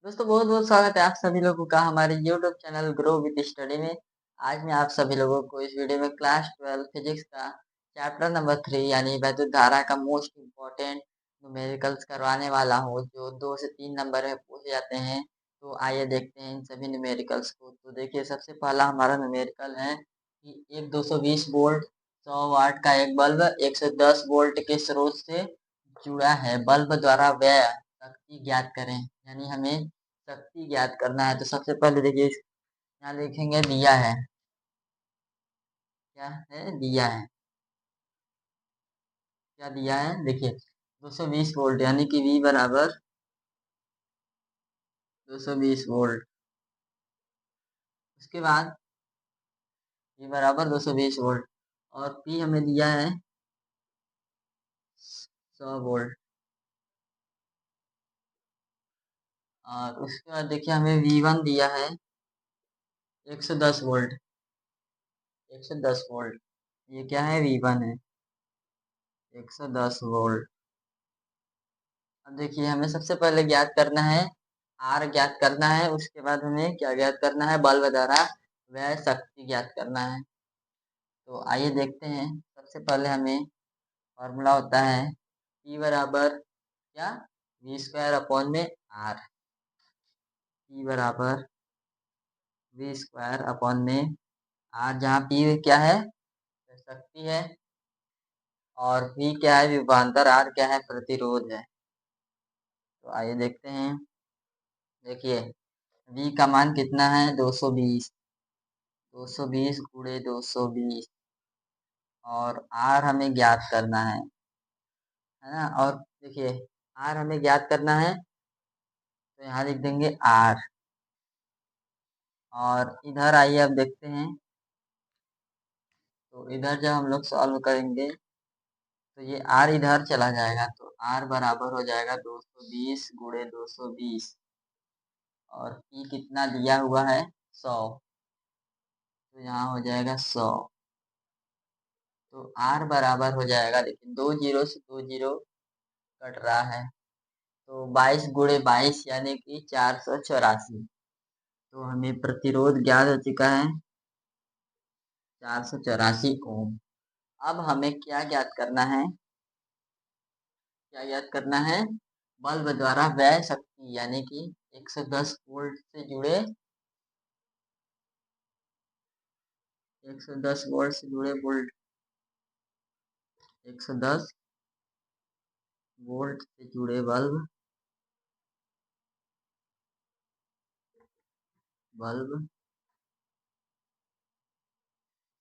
दोस्तों बहुत बहुत स्वागत है आप सभी लोगों का हमारे YouTube channel grow with study में। आज मैं आप सभी लोगों को इस वीडियो में क्लास 12 फिजिक्स का चैप्टर नंबर 3 यानी वैद्युत धारा का मोस्ट इम्पोर्टेंट न्यूमेरिकल्स करवाने वाला हूँ, जो 2 से 3 नंबर में पूछे जाते हैं। तो आइए देखते हैं इन सभी न्यूमेरिकल्स को। तो देखिए, सबसे पहला हमारा न्यूमेरिकल है कि एक 220 वोल्ट 100 वाट का एक बल्ब 110 वोल्ट के स्रोत से जुड़ा है। बल्ब द्वारा व्यय शक्ति ज्ञात करें। यानी हमें शक्ति ज्ञात करना है। तो सबसे पहले देखिए, यहाँ लिखेंगे दिया है। क्या है? दिया है। क्या दिया है? देखिए 220 वोल्ट यानी कि V बराबर 220 वोल्ट। उसके बाद V बराबर 220 वोल्ट और P हमें दिया है 100 वोल्ट। और उसके बाद देखिए हमें V1 दिया है 110 वोल्ट। 110 वोल्ट, ये क्या है? V1 है 110 वोल्ट। अब देखिए, हमें सबसे पहले ज्ञात करना है आर ज्ञात करना है। उसके बाद हमें क्या ज्ञात करना है? बल्ब द्वारा वह शक्ति ज्ञात करना है। तो आइए देखते हैं। सबसे पहले हमें फॉर्मूला होता है P बराबर क्या? वी स्क्वायर अपॉन में आर। P बराबर वी स्क्वायर अपॉन में आर, जहाँ P क्या है? शक्ति है और V क्या है? विभवांतर। आर क्या है? प्रतिरोध है। तो आइए देखते हैं। देखिए V का मान कितना है? 220। 220 गुणे 220 और आर हमें ज्ञात करना है ना। और देखिए, आर हमें ज्ञात करना है तो यहाँ लिख देंगे आर। और इधर आइए अब देखते हैं। तो इधर जब हम लोग सॉल्व करेंगे तो ये आर इधर चला जाएगा, तो आर बराबर हो जाएगा 220 गुणे 220 और पी कितना दिया हुआ है? 100। तो यहाँ हो जाएगा 100। तो आर बराबर हो जाएगा, लेकिन 2 जीरो से 2 जीरो कट रहा है, तो 22 गुणे 22 यानी कि 484। तो हमें प्रतिरोध ज्ञात हो चुका है 484 ओम। अब हमें क्या ज्ञात करना है? क्या ज्ञात करना है? बल्ब द्वारा व्यय शक्ति यानी कि 110 वोल्ट से जुड़े 110 वोल्ट से जुड़े वोल्ट 110 वोल्ट से जुड़े बल्ब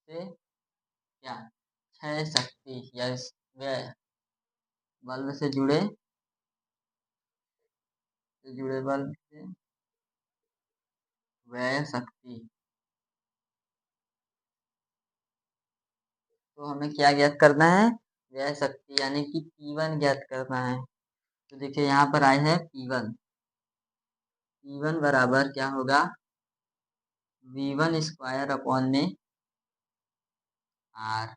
से क्या क्षय शक्ति या व्यय बल्ब से जुड़े बल्ब से व्यय शक्ति। तो हमें क्या ज्ञात करना है? व्यय शक्ति यानी कि P1 ज्ञात करना है। तो देखिए यहाँ पर आए हैं P1। P1 बराबर क्या होगा? V1 स्क्वायर अपॉन में आर।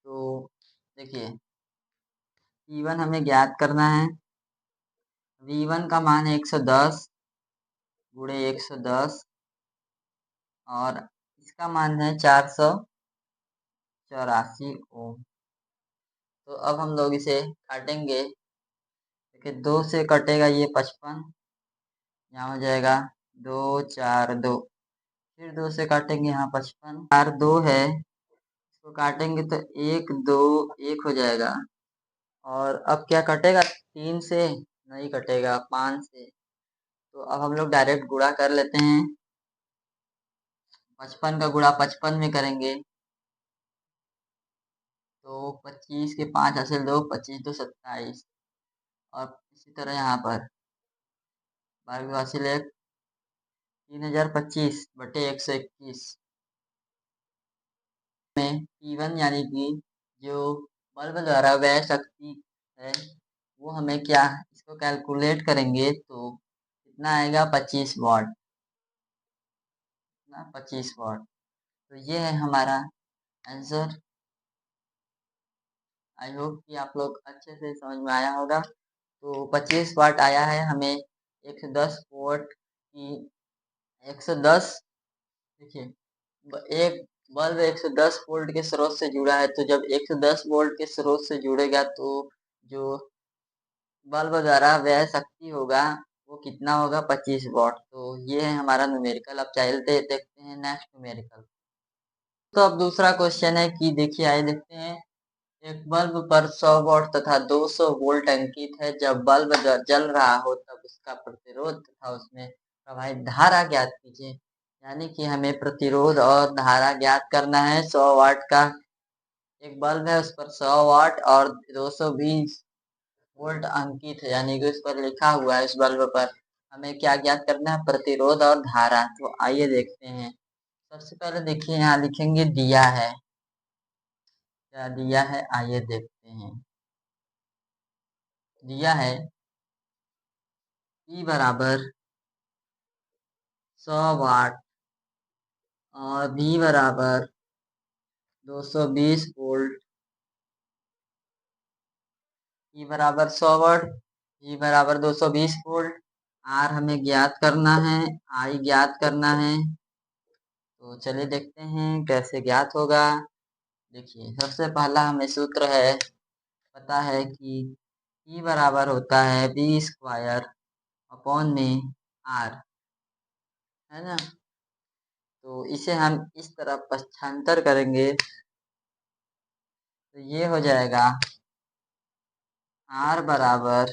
तो देखिए P1 हमें ज्ञात करना है। V1 का मान है 110 गुणे 110 और इसका मान है 484 ओम। तो अब हम लोग इसे काटेंगे। देखिए 2 से कटेगा ये 55, यहाँ हो जाएगा 2 4 2। फिर 2 से काटेंगे, यहाँ 55 4 2 है, इसको काटेंगे तो 1 2 1 हो जाएगा। और अब क्या कटेगा? 3 से नहीं कटेगा, 5 से। तो अब हम लोग डायरेक्ट गुणा कर लेते हैं। 55 का गुणा 55 में करेंगे तो 25 के 5 हासिल 2, 25 2 27। और इसी तरह यहाँ पर 12 हासिल 1, 3025 बटे 121 में P1 यानी कि जो बल्ब द्वारा व्यय शक्ति है वो हमें क्या, इसको कैलकुलेट करेंगे तो कितना आएगा? 25 वाट। 25 वाट। तो ये है हमारा आंसर। आई होप कि आप लोग अच्छे से समझ में आया होगा। तो 25 वाट आया है हमें 110 वोल्ट की 110, देखिए एक बल्ब 110 वोल्ट के स्रोत से जुड़ा है, तो जब 110 वोल्ट के स्रोत से जुड़ेगा तो जो बल्ब द्वारा व्यय शक्ति होगा वो कितना होगा, 25 वॉट। तो ये है हमारा न्यूमेरिकल। अब चलते देखते हैं नेक्स्ट न्यूमेरिकल। तो अब दूसरा क्वेश्चन है कि देखिए आइए देखते हैं। एक बल्ब पर 100 वॉट तथा 200 वोल्ट अंकित है। जब बल्ब जल रहा हो तब उसका प्रतिरोध तथा उसमें प्रवाहित धारा ज्ञात कीजिए। यानी कि हमें प्रतिरोध और धारा ज्ञात करना है। 100 वाट का एक बल्ब है, उस पर 100 वाट और 220 वोल्ट अंकित है, यानी कि उस पर लिखा हुआ है, उस बल्ब पर हमें क्या ज्ञात करना है, प्रतिरोध और धारा। तो आइए देखते हैं। सबसे पहले देखिए यहाँ लिखेंगे दिया है, क्या दिया है, आइए देखते हैं। दिया है E बराबर 100 वाट और V बराबर 220 वोल्ट। E बराबर 100 वाट, V बराबर 220 वोल्ट। R हमें ज्ञात करना है, I ज्ञात करना है। तो चलिए देखते हैं कैसे ज्ञात होगा। देखिए सबसे पहला हमें सूत्र है, पता है कि E बराबर होता है V स्क्वायर अपॉन में R, है ना। तो इसे हम इस तरफ पक्षांतर करेंगे तो ये हो जाएगा R बराबर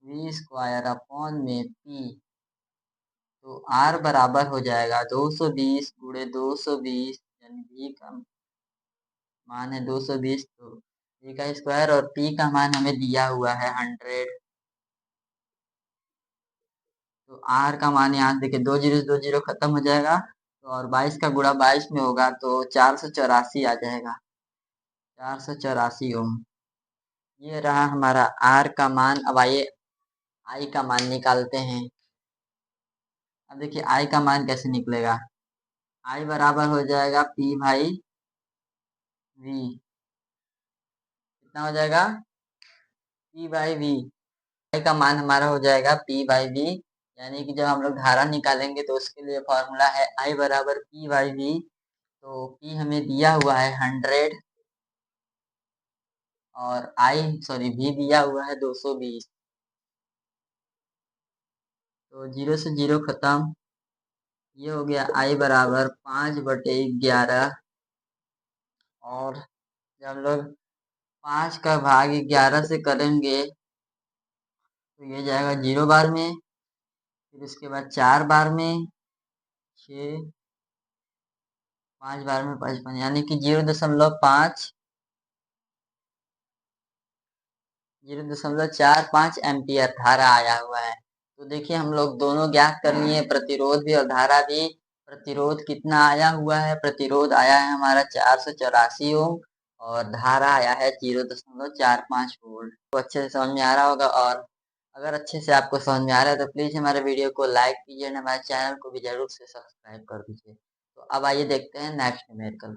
V स्क्वायर अपॉन में P। तो R बराबर हो जाएगा 220 गुणे 220, यानी V का मान है 220, तो V का स्क्वायर और P का मान हमें दिया हुआ है 100। तो R का मान यहाँ देखिए 2 जीरो खत्म हो जाएगा, तो और 22 का गुणा 22 में होगा तो 484 आ जाएगा, 484 ओम। ये रहा हमारा R का मान। अब आइए I का मान निकालते हैं। अब देखिए I का मान कैसे निकलेगा। I बराबर हो जाएगा P भाई V। कितना हो जाएगा, P बाई V। I का मान हमारा हो जाएगा P बाई V, यानी कि जब हम लोग धारा निकालेंगे तो उसके लिए फॉर्मूला है I बराबर P बाई V। तो P हमें दिया हुआ है 100 और V दिया हुआ है 220। तो 0 से 0 खत्म। ये हो गया I बराबर 5/11। और जब हम लोग 5 का भाग 11 से करेंगे तो ये जाएगा 0 बार में, फिर उसके बाद 4 बार में, 6, 5 बार में 55, यानी कि 0.5 0.45 एम्पियर धारा आया हुआ है। तो देखिए हम लोग दोनों ज्ञात करनी है, प्रतिरोध भी और धारा भी। प्रतिरोध कितना आया हुआ है, प्रतिरोध आया है हमारा 484 ओम और धारा आया है 0.45 वोल्ट। तो अच्छे से समझ में आ रहा होगा, और अगर अच्छे से आपको समझ में आ रहा है तो प्लीज हमारे वीडियो को लाइक कीजिए, हमारे चैनल को भी जरूर से सब्सक्राइब कर दीजिए। तो अब आइए देखते हैं नेक्स्ट न्यूमेरिकल।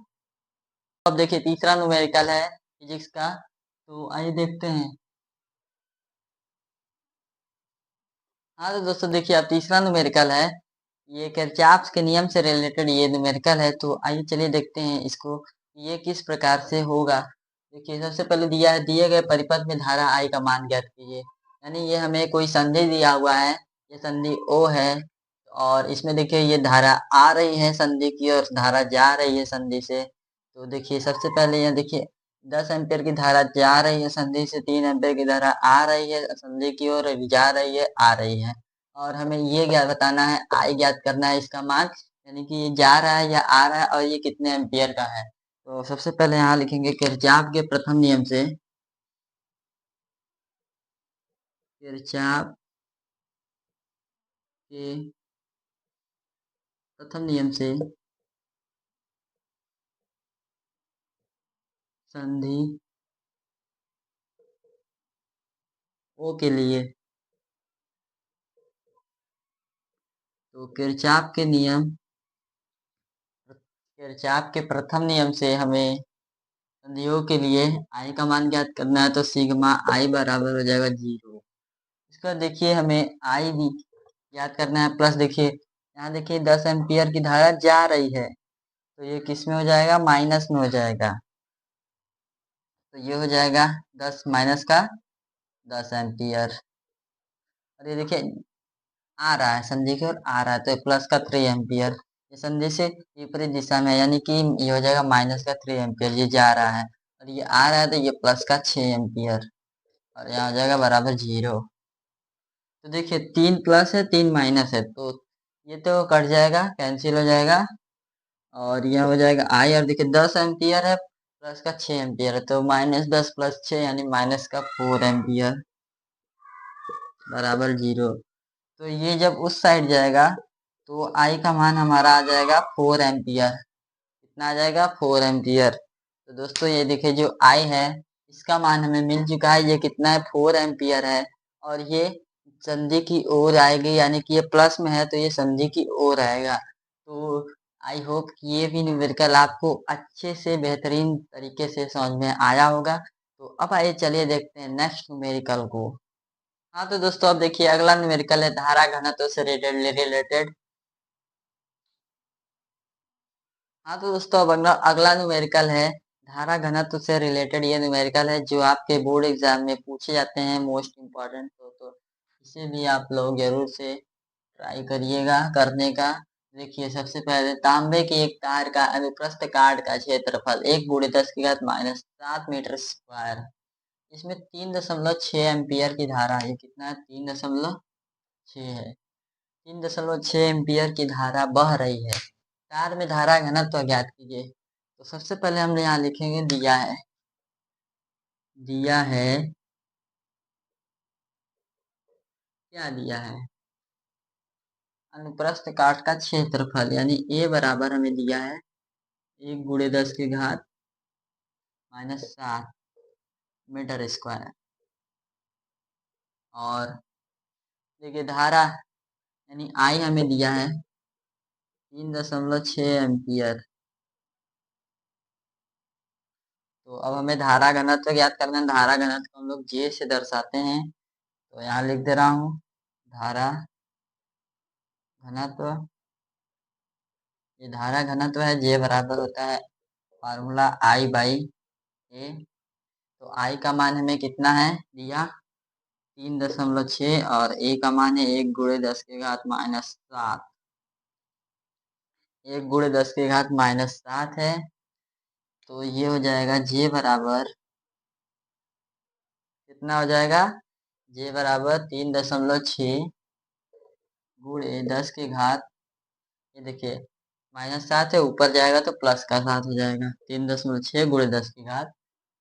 अब देखिए तीसरा न्यूमेरिकल है फिजिक्स का, तो आइए देखते हैं। हाँ तो दोस्तों देखिए अब तीसरा न्यूमेरिकल है, ये किरचॉफ के नियम से रिलेटेड ये न्यूमेरिकल है। तो आइए चलिए देखते हैं इसको, ये किस प्रकार से होगा। देखिए सबसे पहले दिए गए परिपथ में धारा I का मान ज्ञात कीजिए। यानी ये हमें कोई संधि दिया हुआ है, ये संधि O है और इसमें देखिए ये धारा आ रही है संधि की और धारा जा रही है संधि से। तो देखिए सबसे पहले यहाँ देखिए 10 एम्पियर की धारा जा रही है संधि से, 3 एम्पियर की धारा आ रही है संधि की ओर, जा रही है, आ रही है। और हमें ये ज्ञात बताना है, I ज्ञात करना है इसका मान, यानी कि ये जा रहा है या आ रहा है और ये कितने एम्पियर का है। तो सबसे पहले यहाँ लिखेंगे किरचॉफ के प्रथम नियम से, किरचॉफ के प्रथम नियम से संधि O के लिए। तो किरचॉफ के प्रथम नियम से हमें संधियों के लिए I का मान ज्ञात करना है। तो सिग्मा I बराबर हो जाएगा 0। उसका देखिए हमें आई भी याद करना है, प्लस देखिए यहाँ देखिए 10 एम्पियर की धारा जा रही है, तो ये किस में हो जाएगा, माइनस में हो जाएगा। तो ये हो जाएगा 10 माइनस का 10 एम्पियर। और ये देखिए आ रहा है संधि की ओर आ रहा है, तो प्लस का 3 एम्पियर। ये संधि से विपरीत दिशा में, यानी कि ये हो जाएगा माइनस का 3 एम्पियर, ये जा रहा है और ये आ रहा है, तो ये प्लस का 6 एम्पियर और यहाँ हो जाएगा बराबर 0। तो देखिए 3 प्लस है 3 माइनस है, तो ये तो कट जाएगा, कैंसिल हो जाएगा और यह हो जाएगा आई। और देखिए 10 एम्पियर है, प्लस का 6 एम्पियर है, तो माइनस 10 प्लस 6 यानी माइनस का 4 एम्पियर बराबर 0। तो ये जब उस साइड जाएगा तो आई का मान हमारा आ जाएगा 4 एम्पियर। कितना आ जाएगा, 4 एम्पियर। तो दोस्तों ये देखिए जो आई है इसका मान हमें मिल चुका है, ये कितना है, 4 एम्पियर है और ये संधि की ओर आएगी, यानी कि ये प्लस में है तो ये संधि की ओर आएगा। तो आई होप कि ये भी न्यूमेरिकल आपको अच्छे से बेहतरीन तरीके से समझ में आया होगा। तो अब आइए चलिए देखते हैं नेक्स्ट न्यूमेरिकल को। हाँ तो दोस्तों अब देखिए अगला न्यूमेरिकल है धारा घनत्व से रिलेटेड। हाँ तो दोस्तों अब अगला अगला न्यूमेरिकल है धारा घनत्व से रिलेटेड। ये न्यूमेरिकल है जो आपके बोर्ड एग्जाम में पूछे जाते हैं, मोस्ट इम्पोर्टेंट। तो इसे भी आप लोग जरूर से ट्राई करिएगा करने का। देखिए सबसे पहले तांबे के एक तार का अनुप्रस्थ काट का क्षेत्रफल 1 × 10⁻⁷मीटर स्क्वायर। इसमें 3.6 एम्पियर की धारा है। ये कितना है, 3.6 है। 3.6 एम्पियर की धारा बह रही है, तार में धारा घनत्व ज्ञात कीजिए। तो सबसे पहले हम यहाँ लिखेंगे दिया है, दिया है, क्या दिया है, अनुप्रस्थ काट का क्षेत्रफल, यानी ए बराबर हमें दिया है 1 × 10⁻⁷ मीटर स्क्वायर। और देखिए धारा यानी आई हमें दिया है 3.6 एम्पियर। तो अब हमें धारा घनत्व ज्ञात करना है। धारा घनत्व को हम लोग जे से दर्शाते हैं, तो यहाँ लिख दे रहा हूँ धारा घनत्व। ये धारा घनत्व है, जे बराबर होता है फार्मूला आई बाई ए। तो आई का मान हमें कितना है दिया, 3.6 और ए का मान है 1 × 10⁻⁷। 1 × 10⁻⁷ है। तो ये हो जाएगा जे बराबर कितना हो जाएगा, जे बराबर 3.6 गुणे 10 की घात, ये देखिए -7 है, ऊपर जाएगा तो प्लस का 7 हो जाएगा। 3.6 गुणे 10 की घात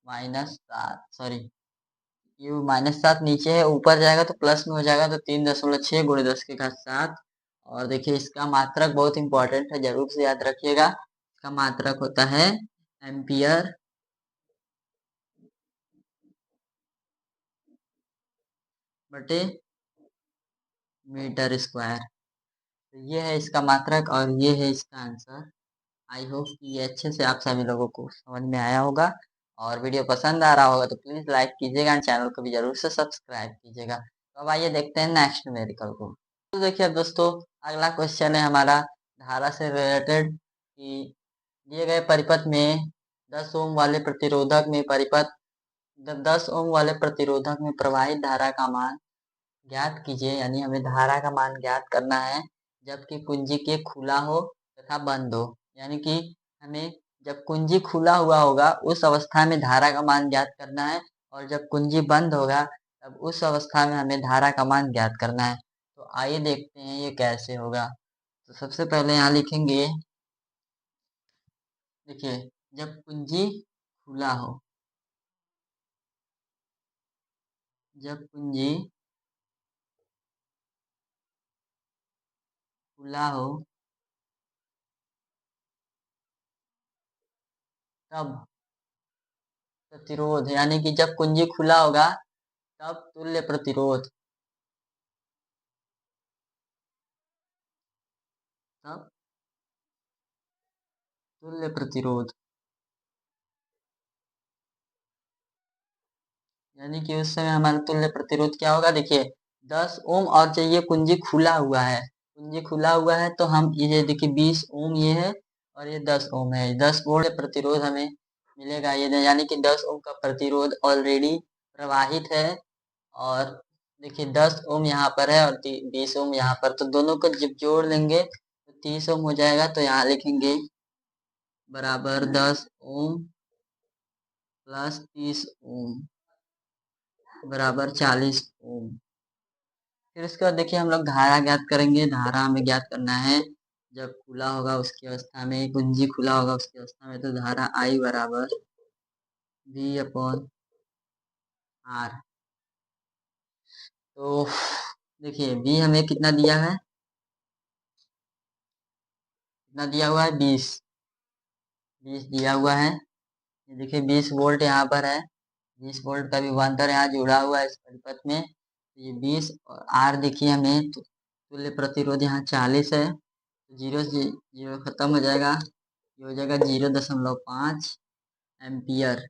-7, सॉरी ये -7 नीचे है, ऊपर जाएगा तो प्लस में हो जाएगा, तो 3.6 गुणे 10 की घात 7। और देखिए इसका मात्रक बहुत इंपॉर्टेंट है, जरूर से याद रखिएगा। इसका मात्रक होता है एम्पियर बटे मीटर स्क्वायर। तो ये है इसका मात्रक और ये है इसका आंसर। आई होप कि ये अच्छे से आप सभी लोगों को समझ में आया होगा और वीडियो पसंद आ रहा होगा तो प्लीज़ लाइक कीजिएगा एंड चैनल को भी जरूर से सब्सक्राइब कीजिएगा। तो अब आइए देखते हैं नेक्स्ट न्यूमेरिकल को। तो देखिए अब दोस्तों अगला क्वेश्चन है हमारा धारा से रिलेटेड कि दिए गए परिपथ में 10 ओम वाले प्रतिरोधक में परिपथ 10 ओम वाले प्रतिरोधक में प्रवाहित धारा का मान ज्ञात कीजिए। यानी हमें धारा का मान ज्ञात करना है जबकि कुंजी के खुला हो तथा बंद हो। यानी कि हमें जब कुंजी खुला हुआ होगा उस अवस्था में धारा का मान ज्ञात करना है और जब कुंजी बंद होगा तब उस अवस्था में हमें धारा का मान ज्ञात करना है। तो आइए देखते हैं ये कैसे होगा। तो सबसे पहले यहाँ लिखेंगे, देखिए जब कुंजी खुला हो, जब कुंजी खुला हो तब प्रतिरोध, यानी कि जब कुंजी खुला होगा तब तुल्य प्रतिरोध, तब तुल्य प्रतिरोध, यानी कि उस समय हमारा तुल्य प्रतिरोध क्या होगा, देखिए 10 ओम और चाहिए कुंजी खुला हुआ है। कुंजी खुला हुआ है तो हम ये देखिए 20 ओम ये है और ये 10 ओम है। 10 वोल्ट प्रतिरोध हमें मिलेगा ये, यानी कि 10 ओम का प्रतिरोध ऑलरेडी प्रवाहित है। और देखिए 10 ओम यहाँ पर है और 20 ओम यहाँ पर, तो दोनों को जब जोड़ लेंगे तो 30 ओम हो जाएगा। तो यहाँ लिखेंगे बराबर 10 ओम प्लस 30 ओम बराबर 40 ओम। फिर उसके बाद देखिए हम लोग धारा ज्ञात करेंगे। धारा हमें ज्ञात करना है जब खुला होगा उसकी अवस्था में, कुंजी खुला होगा उसकी अवस्था में, तो धारा आई बराबर V अपॉन आर। तो देखिए V हमें कितना दिया है, कितना दिया हुआ है 20 दिया हुआ है। ये देखिए 20 वोल्ट यहाँ पर है, 20 वोल्ट का विभवांतर यहाँ जुड़ा हुआ है इस परिपथ में। तो ये 20 और आर देखिए हमें तुल्य प्रतिरोध यहाँ 40 है। तो जीरो जीरो खत्म हो जाएगा, ये हो जाएगा 0.5 एम्पियर।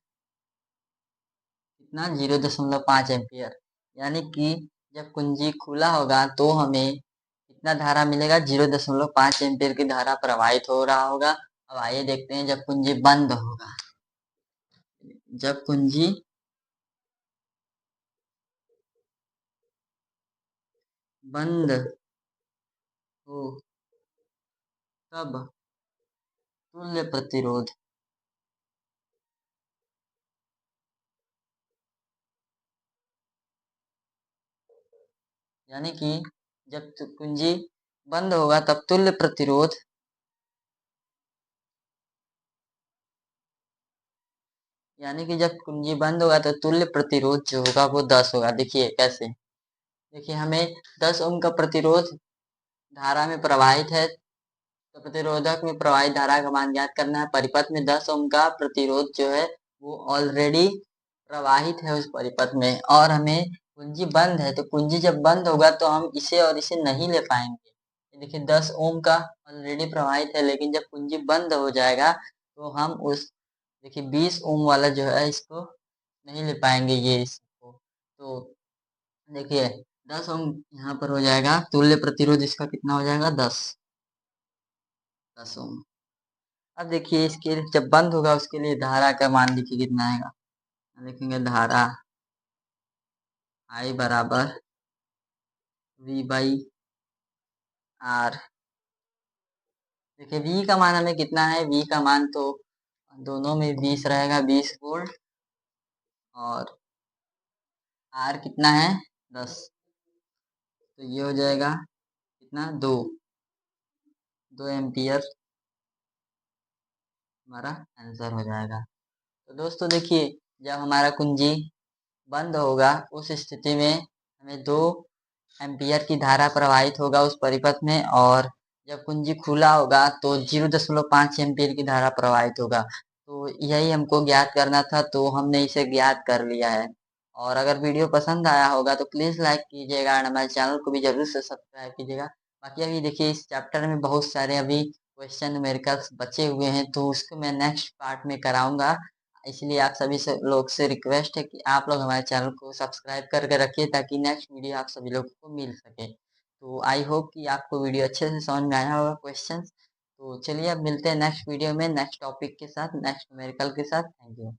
कितना 0.5 एम्पियर, यानी कि जब कुंजी खुला होगा तो हमें कितना धारा मिलेगा, 0.5 एम्पियर की धारा प्रवाहित हो रहा होगा। अब आइए देखते हैं जब कुंजी बंद होगा। जब कुंजी बंद हो तब तुल्य प्रतिरोध यानी कि जब कुंजी बंद होगा तब तुल्य प्रतिरोध यानी कि जब कुंजी बंद होगा तो तुल्य प्रतिरोध जो होगा वो 10 होगा। देखिए कैसे, देखिए हमें 10 ओम का प्रतिरोध धारा में प्रवाहित है, तो प्रतिरोधक में प्रवाहित धारा का मान ज्ञात करना है। परिपथ में 10 ओम का प्रतिरोध जो है वो ऑलरेडी प्रवाहित है उस परिपथ में, और हमें कुंजी बंद है, तो कुंजी जब बंद होगा तो हम इसे और इसे नहीं ले पाएंगे। देखिए 10 ओम का ऑलरेडी प्रवाहित है, लेकिन जब कुंजी बंद हो जाएगा तो हम उस देखिए 20 ओम वाला जो है इसको नहीं ले पाएंगे ये इसको। तो देखिए 10 ओम यहाँ पर हो जाएगा, तुल्य प्रतिरोध इसका कितना हो जाएगा 10 ओम। अब देखिए इसके जब बंद होगा उसके लिए धारा का मान देखिए कितना आएगा, लिखेंगे धारा I बराबर V बाई आर। देखिए V का मान हमें कितना है, V का मान तो दोनों में 20 रहेगा, 20 वोल्ट, और R कितना है 10, तो ये हो जाएगा कितना 2 एम्पियर हमारा आंसर हो जाएगा। तो दोस्तों देखिए जब हमारा कुंजी बंद होगा उस स्थिति में हमें 2 एम्पियर की धारा प्रवाहित होगा उस परिपथ में, और जब कुंजी खुला होगा तो 0.5 एम्पियर की धारा प्रवाहित होगा। तो यही हमको ज्ञात करना था, तो हमने इसे ज्ञात कर लिया है। और अगर वीडियो पसंद आया होगा तो प्लीज़ लाइक कीजिएगा और हमारे चैनल को भी जरूर से सब्सक्राइब कीजिएगा। बाकी अभी देखिए इस चैप्टर में बहुत सारे अभी क्वेश्चन न्यूमेरिकल्स बचे हुए हैं, तो उसको मैं नेक्स्ट पार्ट में कराऊंगा। इसलिए आप सभी से लोग से रिक्वेस्ट है कि आप लोग हमारे चैनल को सब्सक्राइब करके रखिए, ताकि नेक्स्ट वीडियो आप सभी लोग को मिल सके। तो आई होप कि आपको वीडियो अच्छे से समझ में आया होगा क्वेश्चंस। तो चलिए अब मिलते हैं नेक्स्ट वीडियो में नेक्स्ट टॉपिक के साथ, नेक्स्ट न्यूमेरिकल के साथ। Thank you.